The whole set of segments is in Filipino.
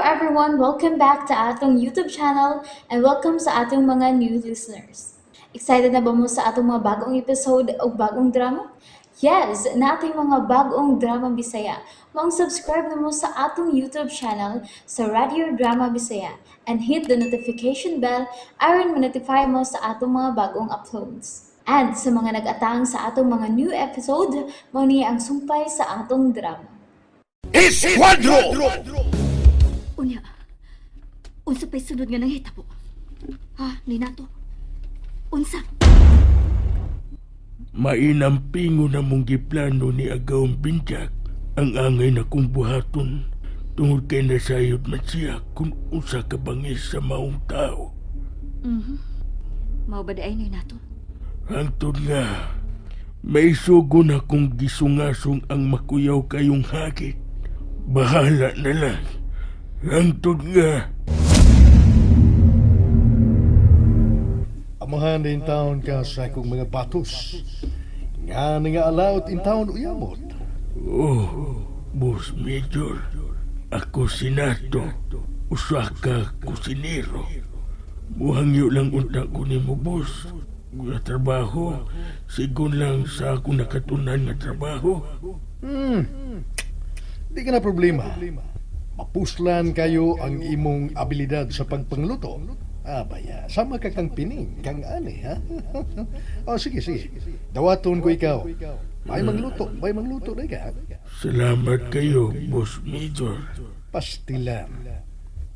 everyone, welcome back to atong YouTube channel and welcome sa atong mga new listeners. Excited na ba mo sa atong mga bagong episode o bagong drama? Yes, na ating mga bagong drama Bisaya. Subscribe na mo sa atong YouTube channel sa Radio Drama Bisaya and hit the notification bell aron ma-notify mo sa atong mga bagong uploads. And sa mga nag-atang sa atong mga new episode, mo niya ang sumpay sa atong drama. Esquadro! Unya, unsa pa'y sunod nga nanghitabo? Ha, Ninato? Unsa? Mainampingo na mong giplano ni Agawang Binjak ang angay na kong buhaton tungod kay nasayod man siya kung usa ka bangis sa maong tao. Mao ba daay Ninato? Hangtod nga, may sugo na kong gisungasong ang makuyaw kayong hagit. Bahala na lang. Hangtod nga. Amahan din taon ka sa akong mga batos. Nga nga alawat in taon uyamot. Oh, Boss Major, ako si Nato, usa ka kusinero. Muhangyo lang unta ko ni mo, boss. Nga trabaho, sigon lang sa akong nakatunan nga trabaho. Di ka na problema. Mapuslan kayo ang imong abilidad sa pagpangluto. Baya, sama ka kang pining, kang ani, ha? Sige. Dawaton ko ikaw. May mangluto na ka. Salamat kayo, Boss Major. Pastilan.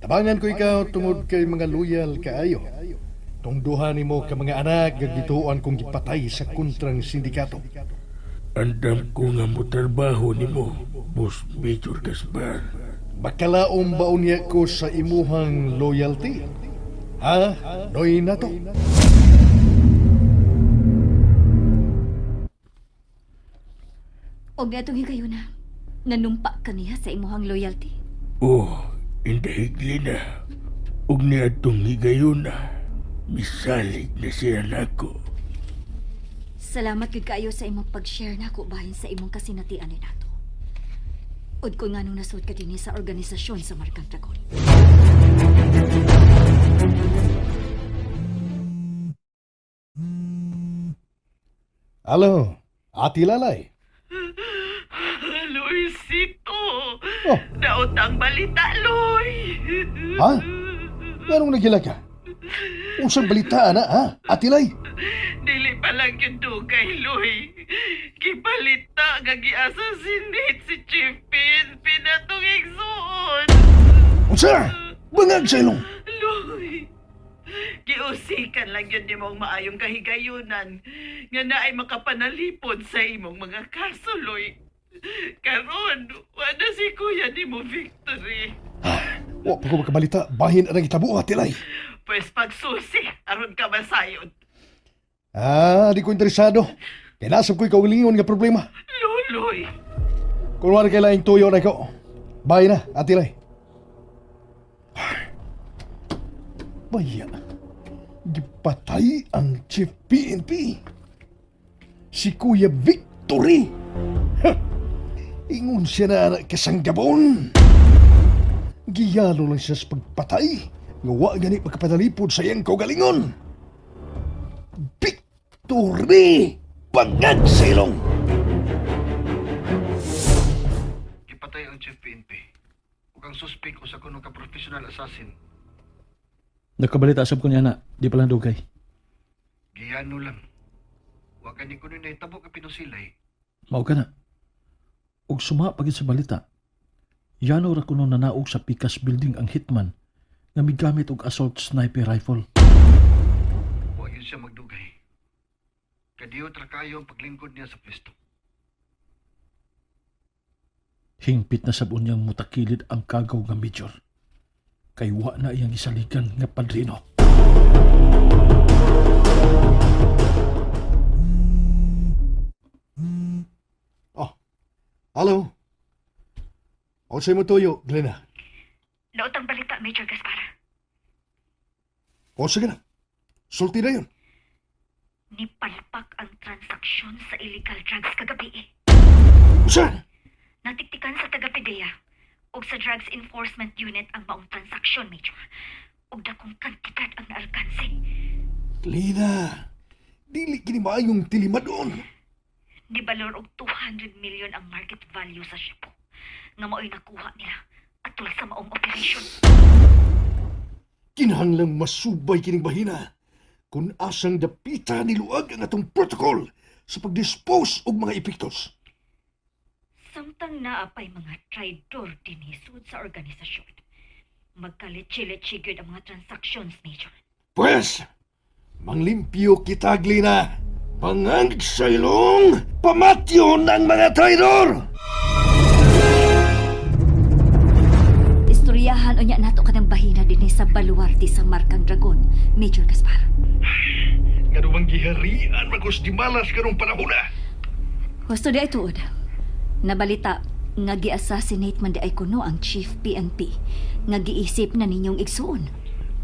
Tabangan ko ikaw tungod kay mga loyal kaayo. Tungduhan mo ka mga anak gagituan kong gipatay sa kontrang sindikato. Andam ko nga mo trabaho ni mo, Boss Major Gaspar. Bakalaom ba unya ko sa imuhang loyalty? Ha? Noy na to. Og netong higayon na, nanumpa ka niya sa imuhang loyalty. Oh, indahigli na. Ug ni atong higayon na, misalig na siya nako. Salamat gyud kaayo sa imong pag-share nako bahin sa imong kasinatian Ninato. Ud ko nga nung nasud ka dinhi sa organisasyon sa Markang Dragon. Alo, Ati Lalay. Luisito! Oh. Daot ang balita, Loy! Ha? Anong nagila ka? Usang balita na, ha? Ati Lay? Dili pa lang yung dugay, Loy. Kibalita nga gi-assassinate si Chief Pinatong igsoon. Unsa? Bangag sa ilong. Loy! Giusikan lang yun ni mong maayong kahigayunan nga naay makapanalipod sa imong mga kaso, Loy. Karon, wala si Kuya ni mo Victory. Wa pa ko makabalita. Bahin ang itabo, Ati Lay. Pues pagsusi, aron ka masayod. Di ko interesado. Kaya nasab ko'y kaulingon nga problema. Luloy! Kung wala kailangang tuyo na ikaw. Bahay na, Ati Lay. Baya, gipatay ang Chief PNP. Si Kuya Victory. Ingon siya na kasanggabon. Giyalo lang siya sa pagpatay. Nga wa gani pagkapanalipod sa iyang kaugalingon. Victory! Pagad sa ilong! Ipatay ang Chief PNP. Ug ang suspek usa kuno ka professional assassin. Nakabalita sab ko niya na, di palang dugay. Giyano lang. Wa ka ni kuno na itabo ka pinusilay. Mao ka na. Ug suma pagid sa balita. Yano ra kuno nanaog sa Pikas Building ang hitman nga migamit og assault sniper rifle. Wa gyud siya magdugay. Kadiyot ra kayo ang paglingkod niya sa pwesto. Hingpit na sabon niyang mutakilid ang kagaw nga major. Kay wa na iyang isaligan nga padrino. Hello? O sa'yo mo tuyo, Glenna? Daot ang balita, Major Gaspar. O sige na. Sulti na yun. Nipalpak ang transaksyon sa illegal drugs kagabi. Saan? Natiktikan sa taga-Pidea ug sa Drugs Enforcement Unit ang maong transaksyon, Major. Ug dakong kantidad ang naalkanse. Lina, dili kini maayong tilimadon. Di balor og 200 million ang market value sa shipo. Nga mao'y nakuha nila atol sa maong operation. Kinahanglang masubay kining bahina kung asang dapita niluag ang atong protocol sa pag-dispose og mga epiktos. Samtang naapay mga traidor din hisud sa organisasyon. Magkalit-chilit gyud ang mga transactions, Major. Pues, manglimpyo kita, Lina. Pangagsaylong pamatyon ang mga traidor! Istoryahan unya nato kanang bahina din sa baluarte sa Markang Dragon, Major Gaspar. Nga bang giharian magos di malas karong panahon na. Gusto di ay tuod. Nabalita nga gi-assassinate man di ay kuno ang Chief PNP nga giisip na ninyong igsuon.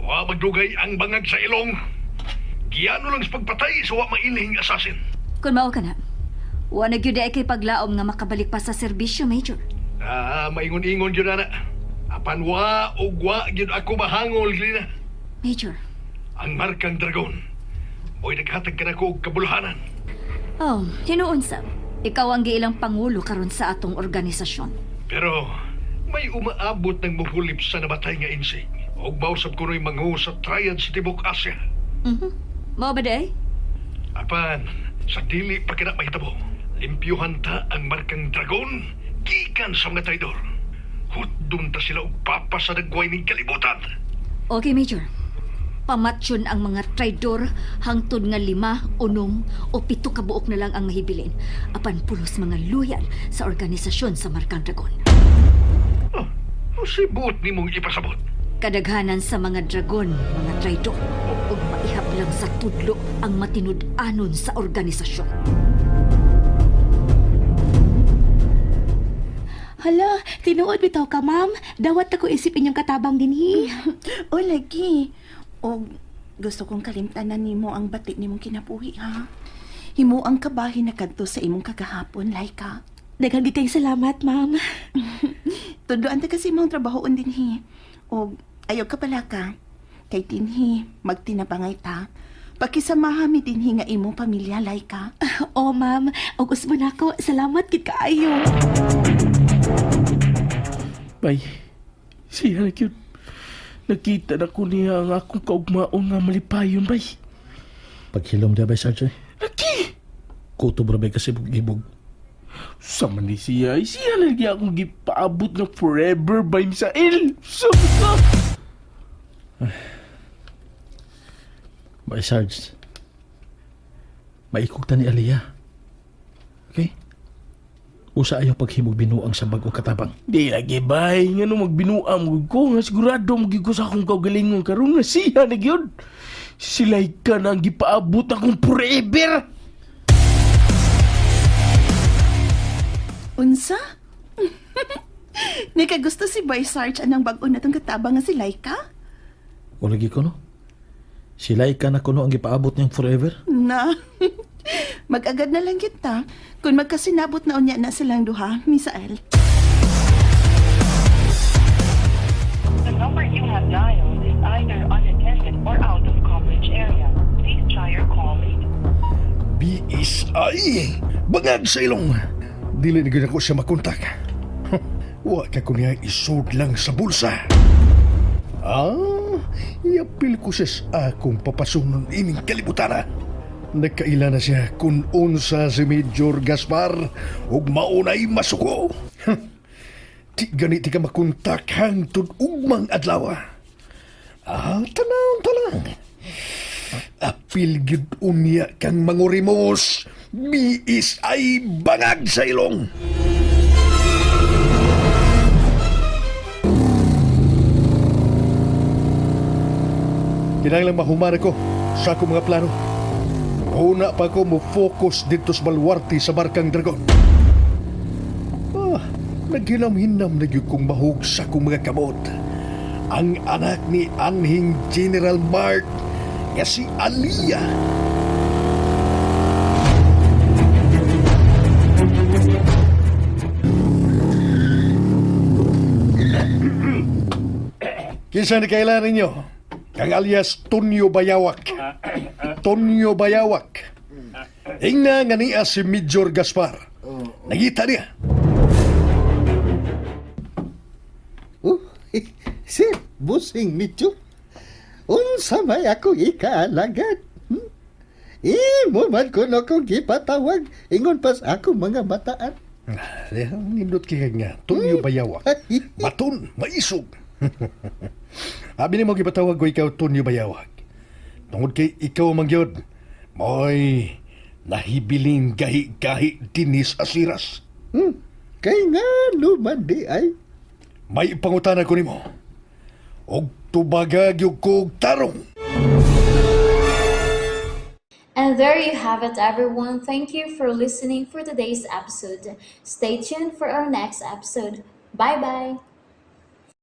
Wa magdugay ang bangag sa ilong. Giyano lang sa pagpatay sa wa mailing assassin. Kung mao ka na, wa na gyud ay kay paglaom nga makabalik pa sa serbisyo, Major. Maingon-ingon gyud na. Apan wa ug wa gyud ako mahangol, Lina. Major. Ang Markang Dragon mo'y naghatag ka na ko og kabulhanan. Oh, hinuon sab. Ikaw ang giilang pangulo karon sa atong organisasyon. Pero may umaabot ng muhulip sa namatay nga insig. Og mausap ko no'y mangu sa triad sa Tibok Asya. Mao ba day? Apan, sa dili pa kina mahitabo, limpyuhan ta ang Markang Dragon gikan sa mga traidor. Hudon ta sila og papa sa dagway ning kalibutan. Okay, Major. Pamatsyon ang mga traidor hangtod nga 5, 6 o 7 kabuok na lang ang mahibilin. Apan pulos mga loyal sa organisasyon sa Markang Dragon. Sibot ni mong ipasabot. Kadaghanan sa mga dragon, mga traidor, ug maihap lang sa tudlo ang matinud-anon sa organisasyon. Hala, tinuod bitaw ka, ma'am. Dawat ako isip inyong katabang dinhi. O lagi. O gusto kong kalimtanan nimo ang batik nimong kinabuhi, ha? Himo ang kabahin na kadto sa imong kagahapon, Laika. Daghang gid kay salamat, ma'am. Tudloan ta kasi imong trabahoon dinhi. O ayaw ka pala ka. Kay dinhi, magtinabangay ta. Pakisamaha mi dinhi nga imong pamilya, Laika. Oh, ma'am. Og usbo nako. Salamat gid kaayo. Bay, siya na cute. Nakita na ko niya ang akong kaugmaon nga malipayon, bay. Paghilom dia ba, Sarge? Laki! Kutob ra ba kasi bugibog. Sama ni siya, siya lagi akong gipaabot na forever by Misael. Sama ka! Ba, Sarge? Maikog ta ni Aliyah. Okay? Usa ayaw paghimog binuang sa bago katabang. Di lagi, bay. Nga no magbinuam ko nga sigurado magiging sa akong kaugalingon karon nga siya na gyud. Sila'y ka na ang gipaabot akong forever. Unsa? Nikagusto si Boy Sarge anang bag-o na tong katabang nga si Laika? O lagi ko, no? Sila'y ka na kuno ang gipaabot niyang forever? Na, mag-agad na lang kita kung magkasinabot na unya na silang duha, Misael. The number you have dialed is either unattended or out of coverage area. Please try your call later. BSI! Bangag sa ilong! Dili na gina ko siya makontak. Wa ka ko niya isod lang sa bulsa. Iapil ko siya sa akong papasunon ining kalibutan. Nagkaila na siya kung unsa si Major Gaspar ug maunay masuko. Di ganiti ka makontak hangtod ugmang adlaw. Tanang. Apil gyud unya kang mangurimos. Biis ay bangag sa ilong. Kinahanglang mahumara ko sa akong mga plano. Una pa ko mo focus dito sa baluarte sa Markang Dragon. Naghinam-hinam na yun kong mahug sa akong mga kamot. Ang anak ni Anhing General Mark nga si Aliyah. Kinsa ni kailan ninyo? Kang alias Tonyo Bayawak. Tonyo Bayawak. Ingna nga niya si Major Gaspar. Nagita niya. Sir, busing medyo. Unsa may ako ikaalagad? Imo man kuno kong gipatawag. Ingon pas ako mga bataan. Nindot kaya nga, Tonyo Bayawak. Baton, maisog. Abi ni mo gipatawag ko ikaw, Tonyo Bayawak. Tungod kay ikaw mangyod, mo'y nahibiling gahi-gahi dinis asiras. Kay nga luman di ay. May pangutana ko nimo. Og tubagag yung kog tarong. And there you have it, everyone. Thank you for listening for today's episode. Stay tuned for our next episode. Bye bye.